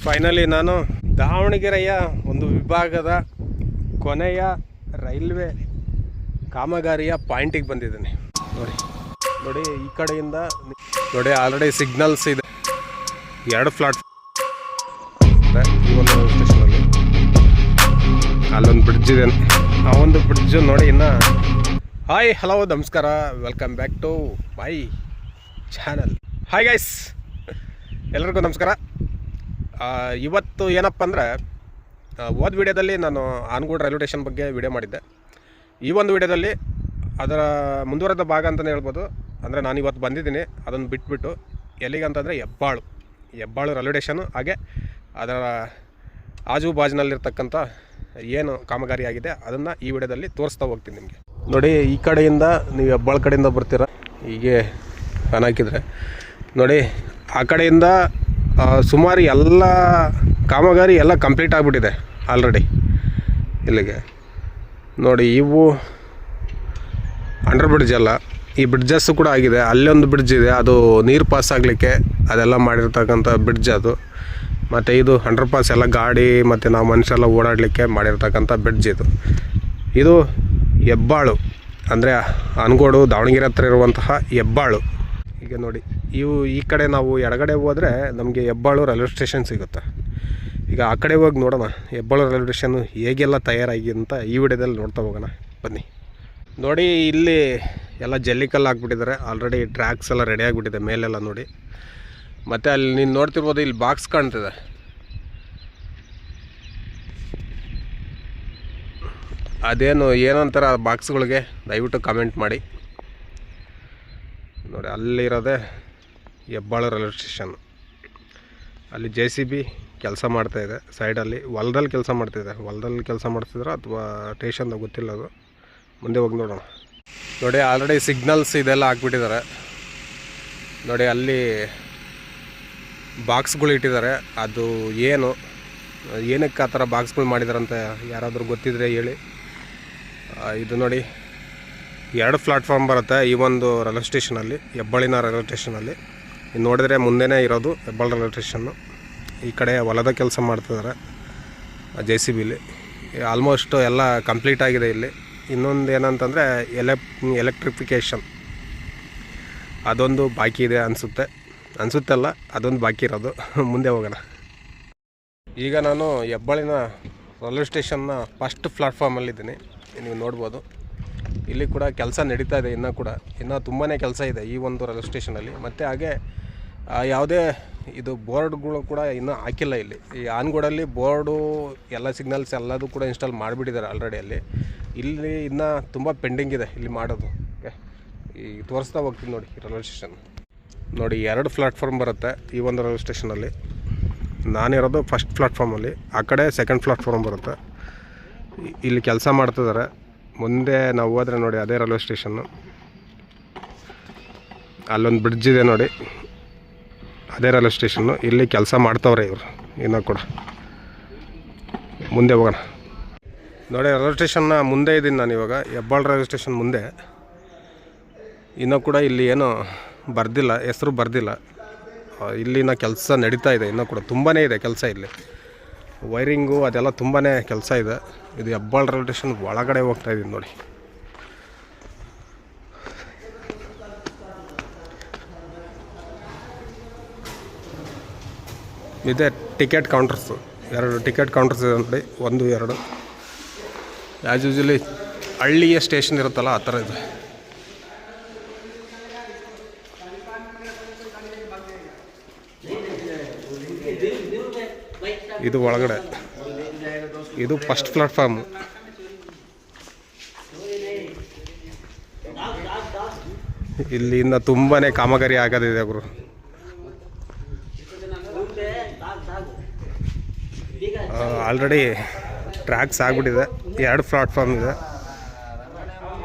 Finally ನಾನು ದಾವಣಗೆರೆಯ ಒಂದು ವಿಭಾಗದ ಕೊನೆಯ ರೈಲ್ವೆ ಕಾಮಗಾರಿಯ ಪಾಯಿಂಟಿಗೆ ಬಂದಿದ್ದೀನಿ. ನೋಡಿ ಈ ಕಡೆಯಿಂದ ನೋಡಿ ಆಲ್ರೆಡಿ ಸಿಗ್ನಲ್ಸ್ ಇದೆ. 2 ಪ್ಲಾಟ್ಫಾರ್ಮ್ ಈ ಒಂದು ಸ್ಟೇಷನಲ್ಲಿ. ಅಲ್ಲೊಂದು ಬ್ರಿಡ್ಜ್ ಇದೆ. ಆ ಒಂದು ಬ್ರಿಡ್ಜ್ ನೋಡಿ ಇನ್ನು. ಹಾಯ್ ಹಲೋ ನಮಸ್ಕಾರ, welcome back to my channel. Hi guys, ಎಲ್ಲರಿಗೂ ನಮಸ್ಕಾರ. ಇವತ್ತು ಏನಪ್ಪ ಅಂದರೆ, ಹೋದ ವಿಡಿಯೋದಲ್ಲಿ ನಾನು ಆನಗೋಡು ರೈಲ್ವೆ ಸ್ಟೇಷನ್ ಬಗ್ಗೆ ವಿಡಿಯೋ ಮಾಡಿದ್ದೆ. ಈ ಒಂದು ವಿಡಿಯೋದಲ್ಲಿ ಅದರ ಮುಂದುವರೆದ ಭಾಗ ಅಂತಲೇ ಹೇಳ್ಬೋದು. ಅಂದರೆ ನಾನು ಇವತ್ತು ಬಂದಿದ್ದೀನಿ, ಅದನ್ನು ಬಿಟ್ಬಿಟ್ಟು ಎಲ್ಲಿಗಂತಂದರೆ ಹೆಬ್ಬಾಳು ರೈಲ್ವೆ ಸ್ಟೇಷನು, ಹಾಗೆ ಅದರ ಆಜು ಬಾಜಿನಲ್ಲಿರ್ತಕ್ಕಂಥ ಏನು ಕಾಮಗಾರಿ ಆಗಿದೆ ಅದನ್ನು ಈ ವಿಡಿಯೋದಲ್ಲಿ ತೋರಿಸ್ತಾ ಹೋಗ್ತೀನಿ ನಿಮಗೆ. ನೋಡಿ, ಈ ಕಡೆಯಿಂದ ನೀವು ಹೆಬ್ಬಾಳು ಕಡೆಯಿಂದ ಬರ್ತೀರ, ಹೀಗೆ ಫ್ಯಾನ್ ಹಾಕಿದರೆ ನೋಡಿ ಆ ಕಡೆಯಿಂದ ಸುಮಾರು ಎಲ್ಲ ಕಾಮಗಾರಿ ಎಲ್ಲ ಕಂಪ್ಲೀಟ್ ಆಗಿಬಿಟ್ಟಿದೆ ಆಲ್ರೆಡಿ. ಇಲ್ಲಿಗೆ ನೋಡಿ, ಇವು ಅಂಡರ್ ಬ್ರಿಡ್ಜ್ ಅಲ್ಲ, ಈ ಬ್ರಿಡ್ಜಸ್ಸು ಕೂಡ ಆಗಿದೆ. ಅಲ್ಲೊಂದು ಬ್ರಿಡ್ಜ್ ಇದೆ, ಅದು ನೀರು ಪಾಸ್ ಆಗಲಿಕ್ಕೆ ಅದೆಲ್ಲ ಮಾಡಿರ್ತಕ್ಕಂಥ ಬ್ರಿಡ್ಜ್ ಅದು. ಮತ್ತು ಇದು ಅಂಡರ್ ಪಾಸ್ ಎಲ್ಲ ಗಾಡಿ ಮತ್ತು ನಾವು ಮನುಷ್ಯರೆಲ್ಲ ಓಡಾಡಲಿಕ್ಕೆ ಮಾಡಿರ್ತಕ್ಕಂಥ ಬ್ರಿಡ್ಜ್ ಇದು ಹೆಬ್ಬಾಳು, ಅಂದರೆ ಆನಗೋಡು ದಾವಣಗೆರೆ ಹತ್ರ ಇರುವಂತಹ ಹೆಬ್ಬಾಳು. ಈಗ ನೋಡಿ, ಈ ಕಡೆ ನಾವು ಎಡಗಡೆ ಹೋದರೆ ನಮಗೆ ಹೆಬ್ಬಾಳು ರೈಲ್ವೆ ಸ್ಟೇಷನ್ ಸಿಗುತ್ತೆ. ಈಗ ಆ ಕಡೆ ಹೋಗಿ ನೋಡೋಣ ಹೆಬ್ಬಾಳು ರೈಲ್ವೆ ಸ್ಟೇಷನ್ನು ಹೇಗೆಲ್ಲ ತಯಾರಾಗಿ ಅಂತ ಈ ವಿಡಿಯೋದಲ್ಲಿ ನೋಡ್ತಾ ಹೋಗೋಣ, ಬನ್ನಿ. ನೋಡಿ, ಇಲ್ಲಿ ಎಲ್ಲ ಜಲ್ಲಿಕಲ್ಲು ಹಾಕ್ಬಿಟ್ಟಿದ್ದಾರೆ ಆಲ್ರೆಡಿ. ಟ್ರ್ಯಾಕ್ಸ್ ಎಲ್ಲ ರೆಡಿ ಆಗಿಬಿಟ್ಟಿದೆ ಮೇಲೆಲ್ಲ ನೋಡಿ. ಮತ್ತು ಅಲ್ಲಿ ನೀನು ನೋಡ್ತಿರ್ಬೋದು, ಇಲ್ಲಿ ಬಾಕ್ಸ್ ಕಾಣ್ತಿದೆ. ಅದೇನು ಏನಂತಾರ ಆ ಬಾಕ್ಸ್ಗಳಿಗೆ ದಯವಿಟ್ಟು ಕಮೆಂಟ್ ಮಾಡಿ. ನೋಡಿ, ಅಲ್ಲಿರೋದೆ ಹೆಬ್ಬಾಳು ರೈಲ್ವೆ ಸ್ಟೇಷನ್. ಅಲ್ಲಿ JCB ಕೆಲಸ ಮಾಡ್ತಾಯಿದೆ ಸೈಡಲ್ಲಿ. ಹೊಲದಲ್ಲಿ ಕೆಲಸ ಮಾಡ್ತಿದೆ. ಹೊಲದಲ್ಲಿ ಕೆಲಸ ಮಾಡ್ತಿದ್ರೆ ಅಥವಾ ಸ್ಟೇಷನ್ದಾಗ ಗೊತ್ತಿಲ್ಲ, ಅದು ಮುಂದೆ ಹೋಗಿ ನೋಡೋಣ. ನೋಡಿ, ಆಲ್ರೆಡಿ ಸಿಗ್ನಲ್ಸ್ ಇದೆಲ್ಲ ಹಾಕ್ಬಿಟ್ಟಿದ್ದಾರೆ ನೋಡಿ. ಅಲ್ಲಿ ಬಾಕ್ಸ್ಗಳು ಇಟ್ಟಿದ್ದಾರೆ. ಅದು ಏನಕ್ಕೆ ಆ ಥರ ಬಾಕ್ಸ್ಗಳು ಮಾಡಿದ್ದಾರೆ ಅಂತ ಯಾರಾದರೂ ಗೊತ್ತಿದ್ರೆ ಹೇಳಿ. ಇದು ನೋಡಿ, 2 ಪ್ಲಾಟ್ಫಾರ್ಮ್ ಬರುತ್ತೆ ಈ ಒಂದು ರೈಲ್ವೆ ಸ್ಟೇಷನಲ್ಲಿ, ಹೆಬ್ಬಾಳಿನ ರೈಲ್ವೆ ಸ್ಟೇಷನಲ್ಲಿ. ಇನ್ನು ನೋಡಿದರೆ ಮುಂದೆನೇ ಇರೋದು ಹೆಬ್ಬಾಳು ರೈಲ್ವೆ ಸ್ಟೇಷನ್ನು. ಈ ಕಡೆ ಹೊಲದ ಕೆಲಸ ಮಾಡ್ತಿದ್ದಾರೆ JCBಲಿ. ಆಲ್ಮೋಸ್ಟ್ ಎಲ್ಲ ಕಂಪ್ಲೀಟ್ ಆಗಿದೆ ಇಲ್ಲಿ. ಇನ್ನೊಂದು ಏನಂತಂದರೆ ಎಲೆಕ್ಟ್ರಿಫಿಕೇಷನ್ ಅದೊಂದು ಬಾಕಿ ಇದೆ ಅನಿಸುತ್ತಲ್ಲ, ಅದೊಂದು ಬಾಕಿ ಇರೋದು. ಮುಂದೆ ಹೋಗೋಣ. ಈಗ ನಾನು ಹೆಬ್ಬಾಳಿನ ರೈಲ್ವೆ ಸ್ಟೇಷನ್ನ ಫಸ್ಟ್ ಪ್ಲಾಟ್ಫಾರ್ಮಲ್ಲಿದ್ದೀನಿ. ನೀವು ನೋಡ್ಬೋದು, ಇಲ್ಲಿ ಕೂಡ ಕೆಲಸ ನಡೀತಾ ಇದೆ. ಇನ್ನೂ ತುಂಬಾ ಕೆಲಸ ಇದೆ ಈ ಒಂದು ರೈಲ್ವೆ ಸ್ಟೇಷನಲ್ಲಿ. ಮತ್ತು ಹಾಗೆ ಯಾವುದೇ ಇದು ಬೋರ್ಡ್ಗಳು ಕೂಡ ಇನ್ನೂ ಹಾಕಿಲ್ಲ ಇಲ್ಲಿ. ಈ ಆನಗೋಡಲ್ಲಿ ಬೋರ್ಡು ಎಲ್ಲ ಸಿಗ್ನಲ್ಸ್ ಎಲ್ಲದೂ ಕೂಡ ಇನ್ಸ್ಟಾಲ್ ಮಾಡಿಬಿಟ್ಟಿದ್ದಾರೆ ಆಲ್ರೆಡಿ. ಇಲ್ಲಿ ಇನ್ನೂ ತುಂಬ ಪೆಂಡಿಂಗ್ ಇದೆ ಇಲ್ಲಿ ಮಾಡೋದು. ಓಕೆ, ಈ ತೋರಿಸ್ತಾ ಹೋಗ್ತೀನಿ ನೋಡಿ. ರೈಲ್ವೆ ಸ್ಟೇಷನ್ ನೋಡಿ, 2 ಪ್ಲಾಟ್ಫಾರ್ಮ್ ಬರುತ್ತೆ ಈ ಒಂದು ರೈಲ್ವೆ ಸ್ಟೇಷನಲ್ಲಿ. ನಾನಿರೋದು ಫಸ್ಟ್ ಪ್ಲಾಟ್ಫಾರ್ಮಲ್ಲಿ, ಆ ಕಡೆ ಸೆಕೆಂಡ್ ಪ್ಲಾಟ್ಫಾರ್ಮ್ ಬರುತ್ತೆ. ಇಲ್ಲಿ ಕೆಲಸ ಮಾಡ್ತಿದ್ದಾರೆ. ಮುಂದೆ ನಾವು ಹೋದರೆ ನೋಡಿ ಅದೇ ರೈಲ್ವೆ ಸ್ಟೇಷನ್ನು. ಅಲ್ಲೊಂದು ಬ್ರಿಡ್ಜ್ ಇದೆ ನೋಡಿ, ಅದೇ ರೈಲ್ವೆ ಸ್ಟೇಷನ್ನು. ಇಲ್ಲಿ ಕೆಲಸ ಮಾಡ್ತವ್ರೆ ಇವರು ಇನ್ನೂ ಕೂಡ. ಮುಂದೆ ಹೋಗೋಣ ನೋಡಿ. ರೈಲ್ವೆ ಸ್ಟೇಷನ್ನ ಮುಂದೆ ಇದ್ದೀನಿ ನಾನು ಇವಾಗ, ಹೆಬ್ಬಾಳು ರೈಲ್ವೆ ಸ್ಟೇಷನ್ ಮುಂದೆ. ಇನ್ನೂ ಕೂಡ ಇಲ್ಲಿ ಏನೂ ಬರ್ದಿಲ್ಲ, ಹೆಸರು ಬರ್ದಿಲ್ಲ. ಇಲ್ಲಿನ ಕೆಲಸ ನಡೀತಾ ಇದೆ ಇನ್ನೂ ಕೂಡ. ತುಂಬಾ ಇದೆ ಕೆಲಸ ಇಲ್ಲಿ. ವೈರಿಂಗು ಅದೆಲ್ಲ ತುಂಬಾ ಕೆಲಸ ಇದೆ. ಇದು ಹೆಬ್ಬಾಳು ರೈಲ್ವೆ ಸ್ಟೇಷನ್ ಒಳಗಡೆ ಹೋಗ್ತಾ ಇದ್ದೀನಿ ನೋಡಿ. ಇದೆ ಟಿಕೆಟ್ ಕೌಂಟರ್ಸು. 2 ಟಿಕೆಟ್ ಕೌಂಟರ್ಸ್ ಇದೆ ನೋಡಿ, 1, 2. ಆ್ಯಸ್ ಯೂಶ್ವಲಿ ಹಳ್ಳಿಯ ಸ್ಟೇಷನ್ ಇರುತ್ತಲ್ಲ ಆ ಥರ ಇದೆ. ಇದು ಒಳಗಡೆ, ಇದು ಫಸ್ಟ್ ಪ್ಲಾಟ್ಫಾರ್ಮು. ಇಲ್ಲಿ ಇನ್ನು ತುಂಬಾ ಕಾಮಗಾರಿ ಆಗೋದಿದೆ ಗುರು. ಆಲ್ರೆಡಿ ಟ್ರ್ಯಾಕ್ಸ್ ಆಗಿಬಿಟ್ಟಿದೆ. 2 ಪ್ಲಾಟ್ಫಾರ್ಮ್ ಇದೆ.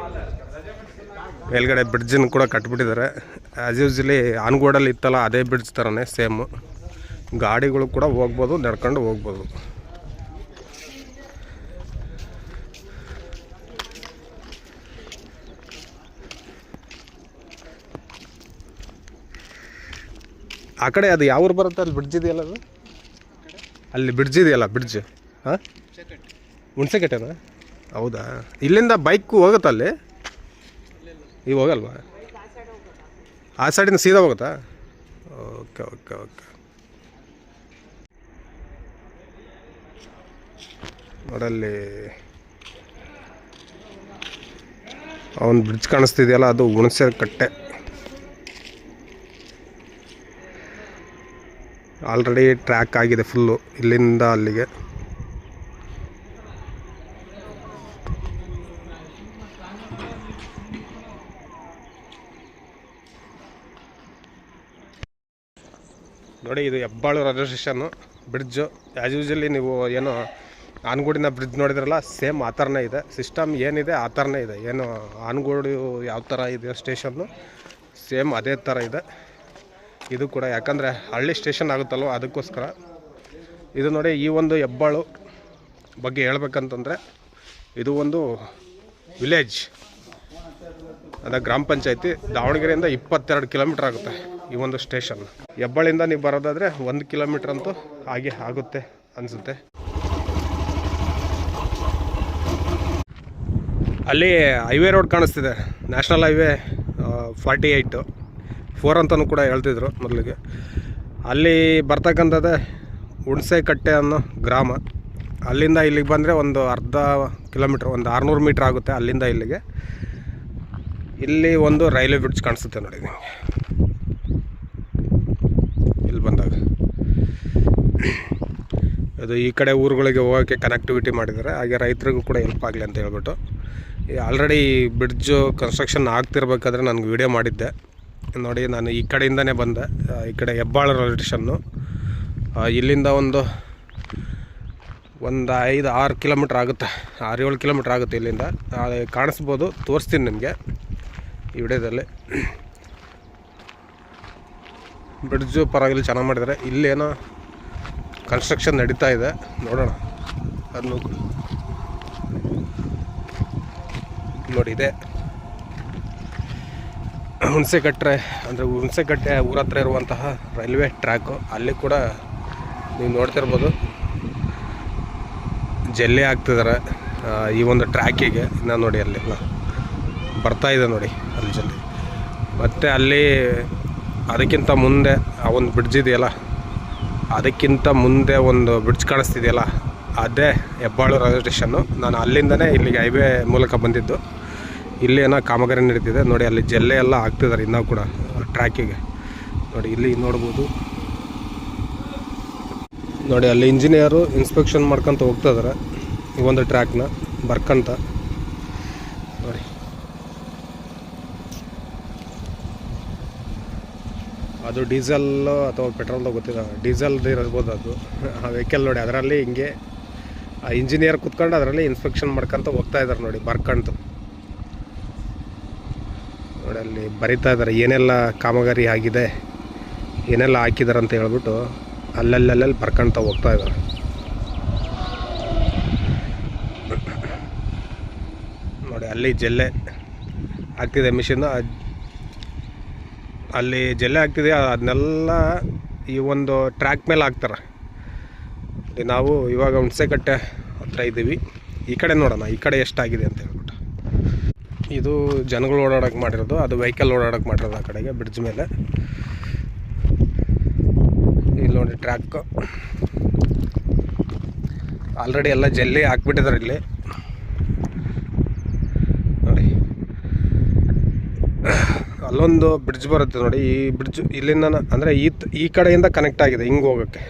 ಮೇಲ್ಗಡೆ ಬ್ರಿಡ್ಜನ್ನು ಕೂಡ ಕಟ್ಬಿಟ್ಟಿದ್ದಾರೆ. ಆ್ಯಸ್ ಯೂಶ್ವಲಿ ಆನಗೋಡಲ್ಲಿ ಇತ್ತಲ್ಲ ಅದೇ ಬ್ರಿಡ್ಜ್ ಥರನೇ ಸೇಮು. ಗಾಡಿಗಳು ಕೂಡ ಹೋಗ್ಬೋದು, ನಡ್ಕೊಂಡು ಹೋಗ್ಬೋದು. ಆ ಕಡೆ ಅದು ಯಾವ ಊರು ಬರುತ್ತೆ, ಅಲ್ಲಿ ಬ್ರಿಡ್ಜ್ ಇದೆಯಲ್ಲ ಅದು. ಅಲ್ಲಿ ಬ್ರಿಡ್ಜ್ ಇದೆಯಲ್ಲ, ಬ್ರಿಡ್ಜ್. ಹಾಂ, ಹುಣಸೆಕಟ್ಟೆನಾ? ಹೌದಾ? ಇಲ್ಲಿಂದ ಬೈಕ್ ಹೋಗುತ್ತಾ ಅಲ್ಲಿ? ಈಗ ಹೋಗಲ್ವಾ? ಆ ಸೈಡಿಂದ ಸೀದಾ ಹೋಗುತ್ತಾ? Okay okay okay. ನೋಡಲ್ಲಿ ಅವನು ಬ್ರಿಡ್ಜ್ ಕಾಣಿಸ್ತಿದೆಯಲ್ಲ, ಅದು ಹುಣಸೆಕಟ್ಟೆ. ಆಲ್ರೆಡಿ ಟ್ರ್ಯಾಕ್ ಆಗಿದೆ ಫುಲ್ಲು ಇಲ್ಲಿಂದ ಅಲ್ಲಿಗೆ. ನೋಡಿ, ಇದು Hebbalu railway station, bridge. As usually ನೀವು ಏನು ಆನಗೋಡಿನ ಬ್ರಿಡ್ಜ್ ನೋಡಿದ್ರಲ್ಲ, ಸೇಮ್ ಆ ಥರನೇ ಇದೆ. ಸಿಸ್ಟಮ್ ಏನಿದೆ ಆ ಥರನೇ ಇದೆ. ಏನು ಆನಗೋಡು ಯಾವ ಥರ ಇದೆ ಸ್ಟೇಷನ್ನು, ಸೇಮ್ ಅದೇ ಥರ ಇದೆ ಇದು ಕೂಡ. ಯಾಕಂದರೆ ಹಳ್ಳಿ ಸ್ಟೇಷನ್ ಆಗುತ್ತಲ್ವ, ಅದಕ್ಕೋಸ್ಕರ. ಇದು ನೋಡಿ, ಈ ಒಂದು ಹೆಬ್ಬಾಳು ಬಗ್ಗೆ ಹೇಳ್ಬೇಕಂತಂದರೆ, ಇದು ಒಂದು ವಿಲೇಜ್, ಅದ ಗ್ರಾಮ ಪಂಚಾಯತಿ. ದಾವಣಗೆರೆಯಿಂದ 22 ಕಿಲೋಮೀಟ್ರ್ ಆಗುತ್ತೆ ಈ ಒಂದು ಸ್ಟೇಷನ್. ಹೆಬ್ಬಾಳಿಂದ ನೀವು ಬರೋದಾದರೆ 1 ಕಿಲೋಮೀಟ್ರ್ ಅಂತೂ ಹಾಗೆ ಆಗುತ್ತೆ ಅನಿಸುತ್ತೆ. ಅಲ್ಲಿ ಹೈವೇ ರೋಡ್ ಕಾಣಿಸ್ತಿದೆ, ನ್ಯಾಷನಲ್ ಹೈವೇ 48 ಅಂತಲೂ ಕೂಡ ಹೇಳ್ತಿದ್ರು ಮೊದಲಿಗೆ. ಅಲ್ಲಿ ಬರ್ತಕ್ಕಂಥದ್ದೇ ಹುಣಸೆಕಟ್ಟೆ ಅನ್ನೋ ಗ್ರಾಮ. ಅಲ್ಲಿಂದ ಇಲ್ಲಿಗೆ ಬಂದರೆ ಒಂದು ಅರ್ಧ ಕಿಲೋಮೀಟ್ರ್, ಒಂದು 600 ಮೀಟ್ರ್ ಆಗುತ್ತೆ ಅಲ್ಲಿಂದ ಇಲ್ಲಿಗೆ. ಇಲ್ಲಿ ಒಂದು ರೈಲ್ವೆ ಬ್ರಿಡ್ಜ್ ಕಾಣಿಸುತ್ತೆ ನೋಡಿ ನಿಮಗೆ ಇಲ್ಲಿ ಬಂದಾಗ. ಅದು ಈ ಕಡೆ ಊರುಗಳಿಗೆ ಹೋಗೋಕ್ಕೆ ಕನೆಕ್ಟಿವಿಟಿ ಮಾಡಿದ್ದಾರೆ, ಹಾಗೆ ರೈತರಿಗೂ ಕೂಡ ಹೆಲ್ಪ್ ಆಗಲಿ ಅಂತ ಹೇಳ್ಬಿಟ್ಟು. ಆಲ್ರೆಡಿ ಬ್ರಿಡ್ಜು ಕನ್ಸ್ಟ್ರಕ್ಷನ್ ಆಗ್ತಿರ್ಬೇಕಾದ್ರೆ ನನಗೆ ವಿಡಿಯೋ ಮಾಡಿದ್ದೆ ನೋಡಿ. ನಾನು ಈ ಕಡೆಯಿಂದನೇ ಬಂದೆ, ಈ ಕಡೆ ಹೆಬ್ಬಾಳು ರೈಲ್ವೆ ಸ್ಟೇಷನ್ನು. ಇಲ್ಲಿಂದ ಒಂದು 5-6 ಕಿಲೋಮೀಟ್ರ್ ಆಗುತ್ತೆ, 6-7 ಕಿಲೋಮೀಟ್ರ್ ಆಗುತ್ತೆ ಇಲ್ಲಿಂದ. ಕಾಣಿಸ್ಬೋದು, ತೋರಿಸ್ತೀನಿ ನಿಮಗೆ ಈ ವಿಡಿಯೋದಲ್ಲಿ. ಬ್ರಿಡ್ಜು ಪರವಾಗಿಲ್ಲ, ಚೆನ್ನಾಗಿ ಮಾಡಿದ್ದಾರೆ. ಇಲ್ಲೇನೋ ಕನ್ಸ್ಟ್ರಕ್ಷನ್ ನಡೀತಾ ಇದೆ, ನೋಡೋಣ ಅದನ್ನು ನೋಡಿ. ಇದೆ ಹುಣಸೆಕಟ್ಟೆ, ಅಂದರೆ ಹುಣಸೆಕಟ್ಟೆ ಊರ ಹತ್ರ ಇರುವಂತಹ ರೈಲ್ವೆ ಟ್ರ್ಯಾಕು. ಅಲ್ಲಿ ಕೂಡ ನೀವು ನೋಡ್ತಿರ್ಬೋದು, ಜಲ್ಲಿ ಹಾಕ್ತಿದ್ದಾರೆ ಈ ಒಂದು ಟ್ರ್ಯಾಕಿಗೆ. ಇನ್ನು ನೋಡಿ ಅಲ್ಲೆಲ್ಲ ಬರ್ತಾಯಿದೆ ನೋಡಿ ಅಲ್ಲಿ ಜಲ್ಲಿ. ಮತ್ತು ಅಲ್ಲಿ ಅದಕ್ಕಿಂತ ಮುಂದೆ ಆ ಒಂದು ಬ್ರಿಡ್ಜ್ ಇದೆಯಲ್ಲ, ಅದಕ್ಕಿಂತ ಮುಂದೆ ಒಂದು ಬ್ರಿಡ್ಜ್ ಕಾಣಿಸ್ತಿದೆಯಲ್ಲ, ಅದೇ ಹೆಬ್ಬಾಳು ರೈಲ್ವೆ ಸ್ಟೇಷನ್ನು. ನಾನು ಅಲ್ಲಿಂದನೇ ಇಲ್ಲಿಗೆ ಹೈವೇ ಮೂಲಕ ಬಂದಿದ್ದು. ಇಲ್ಲಿ ಏನೋ ಕಾಮಗಾರಿ ನಡೀತಿದೆ ನೋಡಿ, ಅಲ್ಲಿ ಜಲ್ಲೆ ಎಲ್ಲ ಹಾಕ್ತಿದ್ದಾರೆ ಇನ್ನೂ ಕೂಡ ಟ್ರ್ಯಾಕಿಗೆ. ನೋಡಿ ಇಲ್ಲಿ ನೋಡ್ಬೋದು ನೋಡಿ, ಅಲ್ಲಿ ಇಂಜಿನಿಯರು ಇನ್ಸ್ಪೆಕ್ಷನ್ ಮಾಡ್ಕೊತ ಹೋಗ್ತಾ ಇದ್ದಾರೆ ಈ ಒಂದು ಟ್ರ್ಯಾಕ್ನ ಬರ್ಕಂತ ನೋಡಿ. ಅದು ಡೀಸೆಲ್ಲು ಅಥವಾ ಪೆಟ್ರೋಲ್ದು ಗೊತ್ತಿಲ್ಲ, ಡೀಸೆಲ್ದು ಇರ್ಬೋದು ಅದು ಆ ವೆಹಿಕಲ್ ನೋಡಿ. ಅದರಲ್ಲಿ ಹಿಂಗೆ ಆ ಇಂಜಿನಿಯರ್ ಕುತ್ಕೊಂಡು ಅದರಲ್ಲಿ ಇನ್ಸ್ಪೆಕ್ಷನ್ ಮಾಡ್ಕೊತ ಹೋಗ್ತಾ ಇದ್ದಾರೆ ನೋಡಿ, ಬರ್ಕಂತು ನೋಡಿ. ಅಲ್ಲಿ ಬರಿತಾ ಇದ್ದಾರೆ ಏನೆಲ್ಲ ಕಾಮಗಾರಿ ಆಗಿದೆ, ಏನೆಲ್ಲ ಹಾಕಿದ್ದಾರೆ ಅಂತ ಹೇಳ್ಬಿಟ್ಟು ಅಲ್ಲಲ್ಲಿ ಬರ್ಕೊಳ್ತಾ ಹೋಗ್ತಾ ಇದ್ದಾರೆ. ನೋಡಿ ಅಲ್ಲಿ ಜಲ್ಲೆ ಆಗ್ತಿದೆ ಮಿಷಿನ್, ಅಲ್ಲಿ ಜಲ್ಲೆ ಆಗ್ತಿದೆ. ಅದನ್ನೆಲ್ಲ ಈ ಒಂದು ಟ್ರ್ಯಾಕ್ ಮೇಲೆ ಹಾಕ್ತಾರೆ. ನಾವು ಇವಾಗ ಹುಣಸೆಕಟ್ಟೆ ಹತ್ರ ಇದ್ದೀವಿ. ಈ ಕಡೆ ನೋಡೋಣ ಈ ಕಡೆ ಎಷ್ಟಾಗಿದೆ ಅಂತ ಹೇಳ್ಬಿಟ್ಟು. ಇದು ಜನಗಳು ಓಡಾಡೋಕೆ ಮಾಡಿರೋದು, ಅದು ವೆಹಿಕಲ್ ಓಡಾಡೋಕೆ ಮಾಡಿರೋದು ಆ ಕಡೆಗೆ ಬ್ರಿಡ್ಜ್ ಮೇಲೆ. ಇಲ್ಲಿ ನೋಡಿ ಟ್ರ್ಯಾಕ್ ಆಲ್ರೆಡಿ ಎಲ್ಲ ಜಲ್ಲಿ ಹಾಕ್ಬಿಟ್ಟಿದ್ದಾರೆ ಇಲ್ಲಿ ನೋಡಿ. ಅಲ್ಲೊಂದು ಬ್ರಿಡ್ಜ್ ಬರುತ್ತೆ ನೋಡಿ. ಈ ಬ್ರಿಡ್ಜ್ ಇಲ್ಲಿಂದ ಅಂದರೆ ಈ ಕಡೆಯಿಂದ ಕನೆಕ್ಟ್ ಆಗಿದೆ, ಹಿಂಗೆ ಹೋಗೋಕ್ಕೆ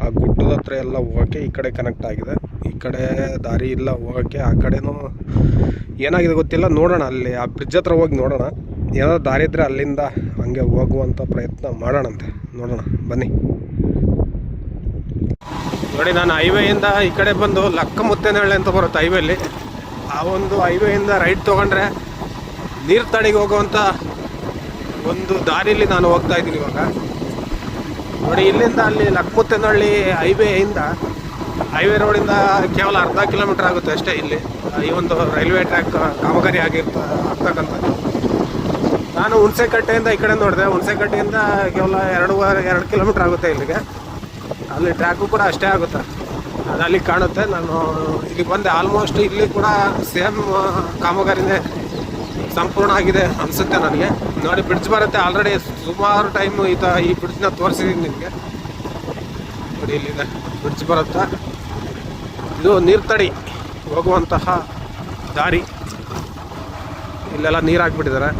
ಆ ಗುಡ್ಡದ ಹತ್ರ ಎಲ್ಲ ಹೋಗೋಕ್ಕೆ ಈ ಕಡೆ ಕನೆಕ್ಟ್ ಆಗಿದೆ. ಈ ಕಡೆ ದಾರಿ ಇಲ್ಲ ಹೋಗೋಕ್ಕೆ, ಆ ಕಡೆನೂ ಏನಾಗಿದೆ ಗೊತ್ತಿಲ್ಲ. ನೋಡೋಣ ಅಲ್ಲಿ ಆ ಬ್ರಿಡ್ಜ್ ಹತ್ರ ಹೋಗಿ ನೋಡೋಣ, ಏನಾದರೂ ದಾರಿ ಇದ್ದರೆ ಅಲ್ಲಿಂದ ಹಂಗೆ ಹೋಗುವಂಥ ಪ್ರಯತ್ನ ಮಾಡೋಣಂತೆ. ನೋಡೋಣ ಬನ್ನಿ. ನೋಡಿ ನಾನು ಹೈವೇಯಿಂದ ಈ ಕಡೆ ಬಂದು ಲಕ್ಕಮುತ್ತೇನಹಳ್ಳಿ ಅಂತ ಬರುತ್ತೆ ಹೈವೇಲಿ. ಆ ಒಂದು ಹೈವೇಯಿಂದ ರೈಟ್ ತೊಗೊಂಡ್ರೆ ನೀರ್ತಡಿಗೆ ಹೋಗುವಂಥ ಒಂದು ದಾರಿಯಲ್ಲಿ ನಾನು ಹೋಗ್ತಾ ಇದ್ದೀನಿ ಇವಾಗ. ನೋಡಿ ಇಲ್ಲಿಂದ ಅಲ್ಲಿ ಲಕ್ಕಮುತ್ತೇನಹಳ್ಳಿ ಹೈವೇ ರೋಡಿಂದ ಕೇವಲ ಅರ್ಧ ಕಿಲೋಮೀಟ್ರ್ ಆಗುತ್ತೆ ಅಷ್ಟೇ. ಇಲ್ಲಿ ಈ ಒಂದು ರೈಲ್ವೆ ಟ್ರ್ಯಾಕ್ ಕಾಮಗಾರಿ ಆಗ್ತಕ್ಕಂಥದ್ದು. ನಾನು ಹುಣಸೆಕಟ್ಟೆಯಿಂದ ಈ ಕಡೆ ನೋಡಿದೆ, ಹುಣಸೆಕಟ್ಟೆಯಿಂದ ಕೇವಲ 2 ಕಿಲೋಮೀಟ್ರ್ ಆಗುತ್ತೆ ಇಲ್ಲಿಗೆ. ಅಲ್ಲಿ ಟ್ರ್ಯಾಕು ಕೂಡ ಅಷ್ಟೇ ಆಗುತ್ತೆ, ಅದು ಅಲ್ಲಿ ಕಾಣುತ್ತೆ. ನಾನು ಇಲ್ಲಿ ಬಂದೆ, ಆಲ್ಮೋಸ್ಟ್ ಇಲ್ಲಿ ಕೂಡ ಸೇಮ್ ಕಾಮಗಾರಿನೇ ಸಂಪೂರ್ಣ ಆಗಿದೆ ಅನಿಸುತ್ತೆ ನನಗೆ. ನೋಡಿ ಬ್ರಿಡ್ಜ್ ಬರುತ್ತೆ, ಆಲ್ರೆಡಿ ಸುಮಾರು ಟೈಮ್ ಈ ಬ್ರಿಡ್ಜ್ನ ತೋರಿಸಿದ್ದೀನಿ ನಿಮಗೆ. ನೋಡಿ ಇಲ್ಲಿದೆ ಬ್ರಿಡ್ಜ್ ಬರುತ್ತೆ, ಇದು ನೀರ್ತಡಿ ಹೋಗುವಂತಹ ದಾರಿ. ಇಲ್ಲೆಲ್ಲ ನೀರು ಹಾಕ್ಬಿಟ್ಟಿದ್ದಾರೆ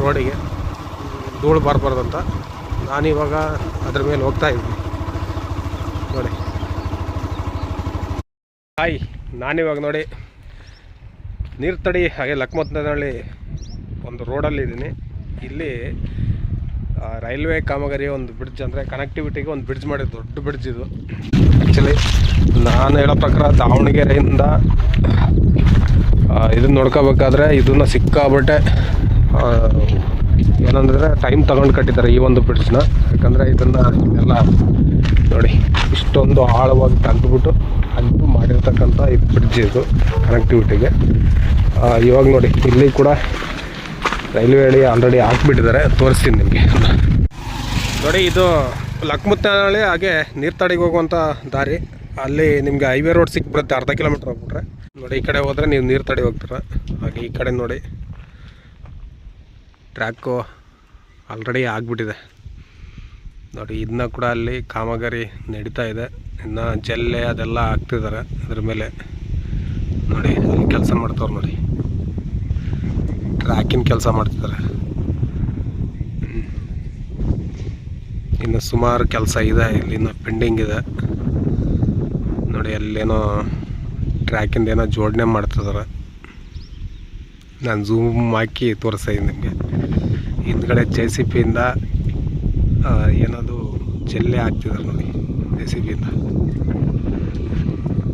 ರೋಡಿಗೆ, ಧೂಳು ಬರಬಾರ್ದಂತ. ನಾನಿವಾಗ ಅದ್ರ ಮೇಲೆ ಹೋಗ್ತಾ ಇದ್ದೀನಿ ನೋಡಿ. ಹಾಯ್, ನಾನಿವಾಗ ನೋಡಿ ನೀರ್ತಡಿ ಹಾಗೆ ಲಕ್ಮತ್ನಹಳ್ಳಿ ಒಂದು ರೋಡಲ್ಲಿ ಇದ್ದೀನಿ. ಇಲ್ಲಿ ರೈಲ್ವೆ ಕಾಮಗಾರಿ ಒಂದು ಬ್ರಿಡ್ಜ್, ಅಂದರೆ ಕನೆಕ್ಟಿವಿಟಿಗೆ ಒಂದು ಬ್ರಿಡ್ಜ್ ಮಾಡಿದ್ದು, ದೊಡ್ಡ ಬ್ರಿಡ್ಜ್ ಇದು. ಆ್ಯಕ್ಚುಲಿ ನಾನು ಹೇಳೋ ಪ್ರಕಾರ ದಾವಣಗೆರೆಯಿಂದ ಇದನ್ನು ನೋಡ್ಕೋಬೇಕಾದ್ರೆ ಇದನ್ನು ಸಿಕ್ಕಾಬಟ್ಟೆ ಏನಂದರೆ ಟೈಮ್ ತಗೊಂಡು ಕಟ್ಟಿದ್ದಾರೆ ಈ ಒಂದು ಬ್ರಿಡ್ಜ್ನ. ಯಾಕಂದರೆ ಇದನ್ನು ಎಲ್ಲ ನೋಡಿ ಇಷ್ಟೊಂದು ಆಳವಾಗಿ ತೆಗೆದುಬಿಟ್ಟು ಅಲ್ಲಿ ಮಾಡಿರ್ತಕ್ಕಂಥ ಈ ಬ್ರಿಡ್ಜ್ ಇದು ಕನೆಕ್ಟಿವಿಟಿಗೆ. ಇವಾಗ ನೋಡಿ ಇಲ್ಲಿ ಕೂಡ ರೈಲ್ವೆ ಹಳಿ ಆಲ್ರೆಡಿ ಹಾಕ್ಬಿಟ್ಟಿದ್ದಾರೆ, ತೋರಿಸ್ತೀನಿ ನಿಮಗೆ ನೋಡಿ. ಇದು ಲಕ್ಮತ್ನಹಳ್ಳಿ ಹಾಗೆ ನೀರ್ತಡಿಗೆ ಹೋಗುವಂಥ ದಾರಿ. ಅಲ್ಲಿ ನಿಮಗೆ ಹೈವೇ ರೋಡ್ ಸಿಕ್ಬಿಡುತ್ತೆ, ಅರ್ಧ ಕಿಲೋಮೀಟ್ರ್ ಹೋಗ್ಬಿಟ್ರೆ. ನೋಡಿ ಈ ಕಡೆ ಹೋದರೆ ನೀವು ನೀರ್ತಡಿ ಹೋಗ್ತೀರ. ಹಾಗೆ ಈ ಕಡೆ ನೋಡಿ ಟ್ರ್ಯಾಕು ಆಲ್ರೆಡಿ ಆಗಿಬಿಟ್ಟಿದೆ ನೋಡಿ. ಇದನ್ನ ಕೂಡ ಅಲ್ಲಿ ಕಾಮಗಾರಿ ನಡೀತಾ ಇದೆ, ಇನ್ನು ಜಲ್ಲೆ ಅದೆಲ್ಲ ಹಾಕ್ತಿದ್ದಾರೆ ಅದ್ರ ಮೇಲೆ. ನೋಡಿ ಅಲ್ಲಿ ಕೆಲಸ ಮಾಡ್ತವ್ರು ನೋಡಿ, ಟ್ರ್ಯಾಕಿನ ಕೆಲಸ ಮಾಡ್ತಿದ್ದಾರೆ. ಇನ್ನು ಸುಮಾರು ಕೆಲಸ ಇದೆ, ಇಲ್ಲಿನ ಪೆಂಡಿಂಗ್ ಇದೆ ನೋಡಿ. ಅಲ್ಲೇನೋ ಟ್ರ್ಯಾಕಿಂದ ಏನೋ ಜೋಡಣೆ ಮಾಡ್ತಿದ್ದಾರೆ. ನಾನು ಝೂಮ್ ಹಾಕಿ ತೋರಿಸ್ತಾ ಇದ್ದೀನಿ ನಿಮಗೆ. ಹಿಂದ್ಗಡೆ JCB ಇಂದ ಏನದು ಜಲ್ಲೆ ಹಾಕ್ತಿದ್ದಾರೆ ನೋಡಿ, JCB ಇಂದ.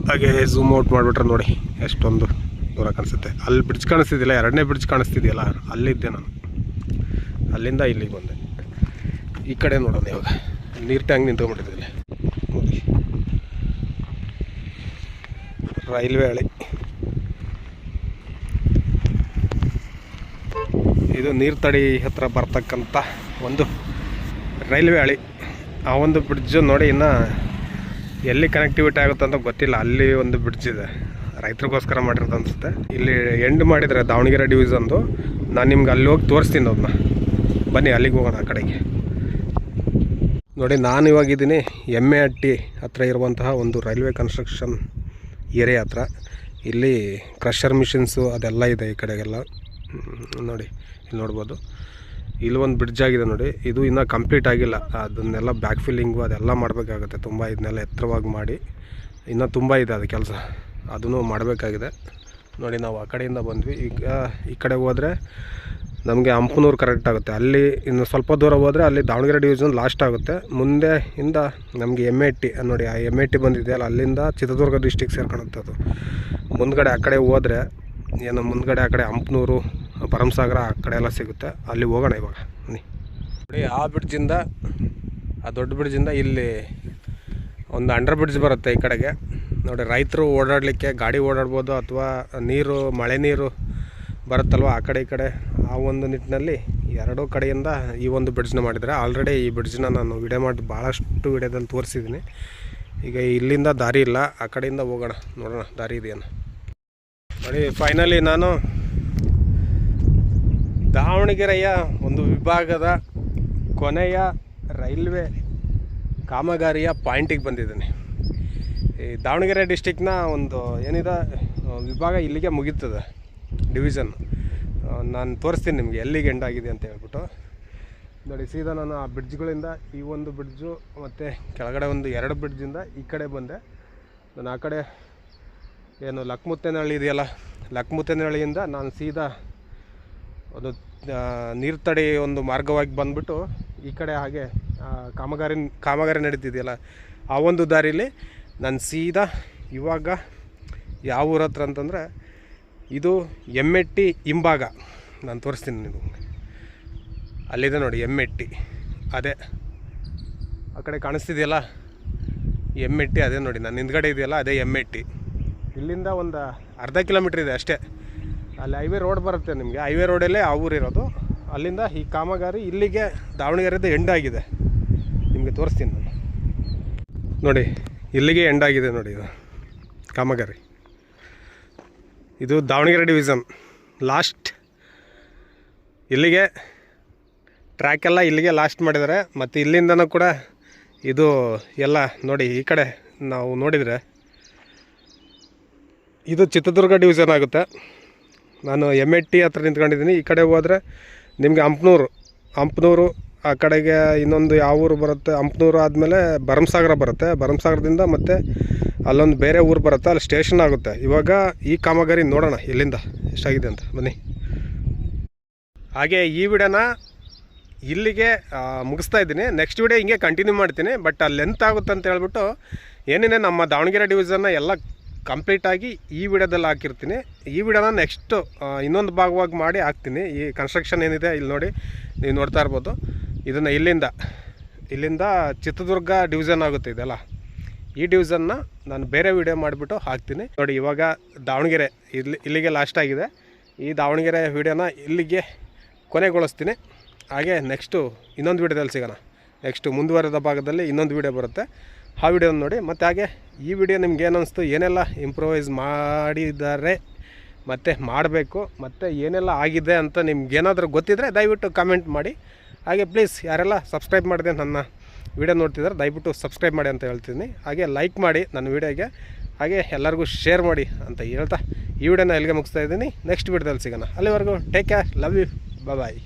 ಹಾಗೆ ಝೂಮ್ ಔಟ್ ಮಾಡಿಬಿಟ್ರೆ ನೋಡಿ ಎಷ್ಟೊಂದು ದೂರ ಕಾಣಿಸುತ್ತೆ. ಅಲ್ಲಿ ಬ್ರಿಡ್ಜ್ ಕಾಣಿಸ್ತಿದ್ದಿಲ್ಲ, ಎರಡನೇ ಬ್ರಿಡ್ಜ್ ಕಾಣಿಸ್ತಿದೆಯಲ್ಲ, ಅಲ್ಲಿದ್ದೆ ನಾನು. ಅಲ್ಲಿಂದ ಇಲ್ಲಿಗೆ ಬಂದೆ. ಈ ಕಡೆ ನೋಡೋಣ ಇವಾಗ, ನೀರು ಟ್ಯಾಂಕ್ ನಿಂತ್ಕೊಂಡ್ಬಿಟ್ಟಿದ್ದಿಲ್ಲ ನೋಡಿ, ರೈಲ್ವೆ ಹಳಿ. ಇದು ನೀರ್ತಡಿ ಹತ್ರ ಬರ್ತಕ್ಕಂಥ ಒಂದು ರೈಲ್ವೆ ಹಳಿ. ಆ ಒಂದು ಬ್ರಿಡ್ಜು ನೋಡಿ ಇನ್ನು ಎಲ್ಲಿ ಕನೆಕ್ಟಿವಿಟಿ ಆಗುತ್ತೆ ಅಂತ ಗೊತ್ತಿಲ್ಲ. ಅಲ್ಲಿ ಒಂದು ಬ್ರಿಡ್ಜ್ ಇದೆ, ರೈತರಿಗೋಸ್ಕರ ಮಾಡಿರೋದು ಅನಿಸುತ್ತೆ. ಇಲ್ಲಿ ಎಂಡ್ ಮಾಡಿದರೆ ದಾವಣಗೆರೆ ಡಿವಿಷನ್ದು. ನಾನು ನಿಮ್ಗೆ ಅಲ್ಲಿ ಹೋಗಿ ತೋರಿಸ್ತೀನಿ ಅದನ್ನ, ಬನ್ನಿ ಅಲ್ಲಿಗೆ ಹೋಗೋಣ. ಆ ಕಡೆಗೆ ನೋಡಿ, ನಾನು ಇವಾಗಿದ್ದೀನಿ ಎಮ್ಮೆಹಟ್ಟಿ ಹತ್ರ ಇರುವಂತಹ ಒಂದು ರೈಲ್ವೆ ಕನ್ಸ್ಟ್ರಕ್ಷನ್ ಏರಿಯಾ ಹತ್ರ. ಇಲ್ಲಿ ಕ್ರಷರ್ ಮಿಷಿನ್ಸು ಅದೆಲ್ಲ ಇದೆ ಈ ಕಡೆಗೆಲ್ಲ ನೋಡಿ. ಇಲ್ಲಿ ನೋಡ್ಬೋದು, ಇಲ್ಲಿ ಒಂದು ಬ್ರಿಡ್ಜ್ ಆಗಿದೆ ನೋಡಿ. ಇದು ಇನ್ನೂ ಕಂಪ್ಲೀಟ್ ಆಗಿಲ್ಲ, ಅದನ್ನೆಲ್ಲ ಬ್ಯಾಕ್ ಫಿಲ್ಲಿಂಗು ಅದೆಲ್ಲ ಮಾಡಬೇಕಾಗುತ್ತೆ. ತುಂಬ ಇದನ್ನೆಲ್ಲ ಎತ್ತರವಾಗಿ ಮಾಡಿ ಇನ್ನೂ ತುಂಬ ಇದೆ ಅದು ಕೆಲಸ, ಅದನ್ನು ಮಾಡಬೇಕಾಗಿದೆ ನೋಡಿ. ನಾವು ಆ ಕಡೆಯಿಂದ ಬಂದ್ವಿ. ಈಗ ಈ ಕಡೆ ಹೋದರೆ ನಮಗೆ ಹಂಪನೂರು ಕರೆಕ್ಟ್ ಆಗುತ್ತೆ. ಅಲ್ಲಿ ಇನ್ನು ಸ್ವಲ್ಪ ದೂರ ಹೋದರೆ ಅಲ್ಲಿ ದಾವಣಗೆರೆ ಡಿವಿಷನ್ ಲಾಸ್ಟ್ ಆಗುತ್ತೆ. ಮುಂದೆ ಇಂದ ನಮಗೆ ಎಮ್ಮೆಹಟ್ಟಿ ನೋಡಿ, ಆ ಎಮ್ಮೆಹಟ್ಟಿ ಬಂದಿದೆಯಲ್ಲ, ಅಲ್ಲಿಂದ ಚಿತ್ರದುರ್ಗ ಡಿಸ್ಟಿಕ್ ಸೇರ್ಕೊಳುತ್ತೆ ಅದು. ಮುಂದ್ಗಡೆ ಆ ಕಡೆ ಹೋದರೆ ಏನು, ಮುಂದ್ಗಡೆ ಆ ಕಡೆ ಹಂಪನೂರು, ಭರಮಸಾಗರ ಆ ಕಡೆ ಎಲ್ಲ ಸಿಗುತ್ತೆ. ಅಲ್ಲಿ ಹೋಗೋಣ ಇವಾಗ ಬನ್ನಿ. ನೋಡಿ ಆ ಬ್ರಿಡ್ಜಿಂದ, ಆ ದೊಡ್ಡ ಬ್ರಿಡ್ಜಿಂದ ಇಲ್ಲಿ ಒಂದು ಅಂಡರ್ ಬ್ರಿಡ್ಜ್ ಬರುತ್ತೆ ಈ ಕಡೆಗೆ ನೋಡಿ. ರೈತರು ಓಡಾಡಲಿಕ್ಕೆ, ಗಾಡಿ ಓಡಾಡ್ಬೋದು, ಅಥವಾ ನೀರು, ಮಳೆ ನೀರು ಬರುತ್ತಲ್ವ ಆ ಕಡೆ ಈ ಕಡೆ, ಆ ಒಂದು ನಿಟ್ಟಿನಲ್ಲಿ ಎರಡೂ ಕಡೆಯಿಂದ ಈ ಒಂದು ಬ್ರಿಡ್ಜ್ನ ಮಾಡಿದ್ದಾರೆ. ಆಲ್ರೆಡಿ ಈ ಬ್ರಿಡ್ಜ್ನ ನಾನು ವಿಡಿಯೋ ಮಾಡಿ ಭಾಳಷ್ಟು ವಿಡಿಯೋದಲ್ಲಿ ತೋರಿಸಿದ್ದೀನಿ. ಈಗ ಇಲ್ಲಿಂದ ದಾರಿ ಇಲ್ಲ, ಆ ಕಡೆಯಿಂದ ಹೋಗೋಣ, ನೋಡೋಣ ದಾರಿ ಇದೆಯೇನು ನೋಡಿ. ಫೈನಲಿ ನಾನು ದಾವಣಗೆರೆಯ ಒಂದು ವಿಭಾಗದ ಕೊನೆಯ ರೈಲ್ವೆ ಕಾಮಗಾರಿಯ ಪಾಯಿಂಟಿಗೆ ಬಂದಿದ್ದೀನಿ. ಈ ದಾವಣಗೆರೆ ಡಿಸ್ಟಿಕ್ನ ಒಂದು ಏನಿದೆ ವಿಭಾಗ ಇಲ್ಲಿಗೆ ಮುಗೀತದೆ, ಡಿವಿಷನ್. ನಾನು ತೋರಿಸ್ತೀನಿ ನಿಮಗೆ ಎಲ್ಲಿಗೆ ಎಂಡ್ ಆಗಿದೆ ಅಂತ ಹೇಳ್ಬಿಟ್ಟು ನೋಡಿ. ಸೀದಾ ನಾನು ಆ ಬ್ರಿಡ್ಜ್ಗಳಿಂದ ಈ ಒಂದು ಬ್ರಿಡ್ಜು ಮತ್ತು ಕೆಳಗಡೆ ಒಂದು 2 ಬ್ರಿಡ್ಜಿಂದ ಈ ಕಡೆ ಬಂದೆ. ನಾನು ಆ ಕಡೆ ಏನು ಲಕ್ಮತ್ನಹಳ್ಳಿ ಇದೆಯಲ್ಲ, ಲಕ್ಮತ್ನಹಳ್ಳಿಯಿಂದ ನಾನು ಸೀದಾ ಒಂದು ನೀರ್ತಡಿ ಒಂದು ಮಾರ್ಗವಾಗಿ ಬಂದುಬಿಟ್ಟು ಈ ಕಡೆ ಹಾಗೆ ಕಾಮಗಾರಿ ನಡೀತಿದೆಯಲ್ಲ ಆ ಒಂದು ದಾರಿಲಿ ನಾನು ಸೀದಾ ಇವಾಗ ಯಾವ ಊರ ಹತ್ರ ಅಂತಂದರೆ, ಇದು ಎಮ್ಮೆಹಟ್ಟಿ ಹಿಂಭಾಗ. ನಾನು ತೋರಿಸ್ತೀನಿ ನೀವು, ಅಲ್ಲಿದೆ ನೋಡಿ ಎಮ್ಮೆಹಟ್ಟಿ, ಅದೇ ಆ ಕಡೆ ಕಾಣಿಸ್ತಿದೆಯಲ್ಲ ಎಮ್ಮೆಹಟ್ಟಿ, ಅದೇ ನೋಡಿ ನನ್ನ ಹಿಂದ್ಗಡೆ ಇದೆಯಲ್ಲ ಅದೇ ಎಮ್ಮೆಹಟ್ಟಿ. ಇಲ್ಲಿಂದ ಒಂದು ಅರ್ಧ ಕಿಲೋಮೀಟ್ರ್ ಇದೆ ಅಷ್ಟೇ. ಅಲ್ಲಿ ಹೈವೇ ರೋಡ್ ಬರುತ್ತೆ ನಿಮಗೆ, ಹೈವೇ ರೋಡಲ್ಲೇ ಆ ಊರಿರೋದು. ಅಲ್ಲಿಂದ ಈ ಕಾಮಗಾರಿ ಇಲ್ಲಿಗೆ ದಾವಣಗೆರೆದು ಎಂಡ್ ಆಗಿದೆ, ನಿಮಗೆ ತೋರಿಸ್ತೀನಿ ನಾನು. ನೋಡಿ ಇಲ್ಲಿಗೆ ಎಂಡ್ ಆಗಿದೆ ನೋಡಿ ಇದು ಕಾಮಗಾರಿ. ಇದು ದಾವಣಗೆರೆ ಡಿವಿಷನ್ ಲಾಸ್ಟ್, ಇಲ್ಲಿಗೆ ಟ್ರ್ಯಾಕೆಲ್ಲ ಇಲ್ಲಿಗೆ ಲಾಸ್ಟ್ ಮಾಡಿದ್ದಾರೆ. ಮತ್ತು ಇಲ್ಲಿಂದನೂ ಕೂಡ ಇದು ಎಲ್ಲ ನೋಡಿ ಈ ಕಡೆ ನಾವು ನೋಡಿದರೆ ಇದು ಚಿತ್ರದುರ್ಗ ಡಿವಿಷನ್ ಆಗುತ್ತೆ. ನಾನು MAT ಹತ್ರ ನಿಂತ್ಕೊಂಡಿದ್ದೀನಿ. ಈ ಕಡೆ ಹೋದರೆ ನಿಮಗೆ ಹಂಪನೂರು ಆ ಕಡೆಗೆ ಇನ್ನೊಂದು ಯಾವ ಊರು ಬರುತ್ತೆ, ಹಂಪನೂರು ಆದಮೇಲೆ ಭರಮಸಾಗರ ಬರುತ್ತೆ. ಭರಮಸಾಗರದಿಂದ ಮತ್ತು ಅಲ್ಲೊಂದು ಬೇರೆ ಊರು ಬರುತ್ತೆ, ಅಲ್ಲಿ ಸ್ಟೇಷನ್ ಆಗುತ್ತೆ. ಇವಾಗ ಈ ಕಾಮಗಾರಿ ನೋಡೋಣ ಎಲ್ಲಿಂದ ಎಷ್ಟಾಗಿದೆ ಅಂತ ಬನ್ನಿ. ಹಾಗೆ ಈ ವಿಡಿಯೋನ ಇಲ್ಲಿಗೆ ಮುಗಿಸ್ತಾ ಇದ್ದೀನಿ. ನೆಕ್ಸ್ಟ್ ವಿಡಿಯೋ ಹಿಂಗೆ ಕಂಟಿನ್ಯೂ ಮಾಡ್ತೀನಿ. ಬಟ್ ಅಲ್ಲಿ ಲೆಂತ್ ಆಗುತ್ತೆ ಅಂತ ಹೇಳ್ಬಿಟ್ಟು ಏನೇನೇ ನಮ್ಮ ದಾವಣಗೆರೆ ಡಿವಿಷನ್ನ ಎಲ್ಲ ಕಂಪ್ಲೀಟಾಗಿ ಈ ವಿಡಿಯೋದಲ್ಲಿ ಹಾಕಿರ್ತೀನಿ. ಈ ವಿಡಿಯೋನ ನೆಕ್ಸ್ಟು ಇನ್ನೊಂದು ಭಾಗವಾಗಿ ಮಾಡಿ ಹಾಕ್ತೀನಿ. ಈ ಕನ್ಸ್ಟ್ರಕ್ಷನ್ ಏನಿದೆ ಇಲ್ಲಿ ನೋಡಿ, ನೀವು ನೋಡ್ತಾ ಇರ್ಬೋದು. ಇದನ್ನು ಇಲ್ಲಿಂದ ಚಿತ್ರದುರ್ಗ ಡಿವಿಷನ್ ಆಗುತ್ತೆ ಇದೆಲ್ಲ. ಈ ಡಿವಿಷನ್ನ ನಾನು ಬೇರೆ ವಿಡಿಯೋ ಮಾಡಿಬಿಟ್ಟು ಹಾಕ್ತೀನಿ ನೋಡಿ. ಇವಾಗ ದಾವಣಗೆರೆ ಇಲ್ಲಿಗೆ ಲಾಸ್ಟ್ ಆಗಿದೆ. ಈ ದಾವಣಗೆರೆ ವಿಡಿಯೋನ ಇಲ್ಲಿಗೆ ಕೊನೆಗೊಳಿಸ್ತೀನಿ. ಹಾಗೆ ನೆಕ್ಸ್ಟು ಇನ್ನೊಂದು ವಿಡಿಯೋದಲ್ಲಿ ಸಿಗೋಣ. ನೆಕ್ಸ್ಟು ಮುಂದುವರೆದ ಭಾಗದಲ್ಲಿ ಇನ್ನೊಂದು ವಿಡಿಯೋ ಬರುತ್ತೆ, ಆ ವಿಡಿಯೋನ ನೋಡಿ. ಮತ್ತು ಹಾಗೆ ಈ ವಿಡಿಯೋ ನಿಮ್ಗೆ ಏನು ಅನಿಸ್ತು, ಏನೆಲ್ಲ ಇಂಪ್ರೂವೈಸ್ ಮಾಡಿದ್ದಾರೆ ಮತ್ತು ಮಾಡಬೇಕು ಮತ್ತು ಏನೆಲ್ಲ ಆಗಿದೆ ಅಂತ ನಿಮ್ಗೇನಾದರೂ ಗೊತ್ತಿದ್ದರೆ ದಯವಿಟ್ಟು ಕಮೆಂಟ್ ಮಾಡಿ. ಹಾಗೆ ಪ್ಲೀಸ್ ಯಾರೆಲ್ಲ ಸಬ್ಸ್ಕ್ರೈಬ್ ಮಾಡಿದೆ ನನ್ನ ವಿಡಿಯೋ ನೋಡ್ತಿದ್ದಾರೆ ದಯವಿಟ್ಟು ಸಬ್ಸ್ಕ್ರೈಬ್ ಮಾಡಿ ಅಂತ ಹೇಳ್ತೀನಿ. ಹಾಗೆ ಲೈಕ್ ಮಾಡಿ ನನ್ನ ವಿಡಿಯೋಗೆ, ಹಾಗೆ ಎಲ್ಲರಿಗೂ ಶೇರ್ ಮಾಡಿ ಅಂತ ಹೇಳ್ತಾ ಈ ವಿಡಿಯೋನ ಎಲ್ಲಿಗೆ ಮುಗಿಸ್ತಾ ಇದ್ದೀನಿ. ನೆಕ್ಸ್ಟ್ ವಿಡಿಯೋದಲ್ಲಿ ಸಿಗೋಣ. ಅಲ್ಲಿವರೆಗೂ take care, love you, bye.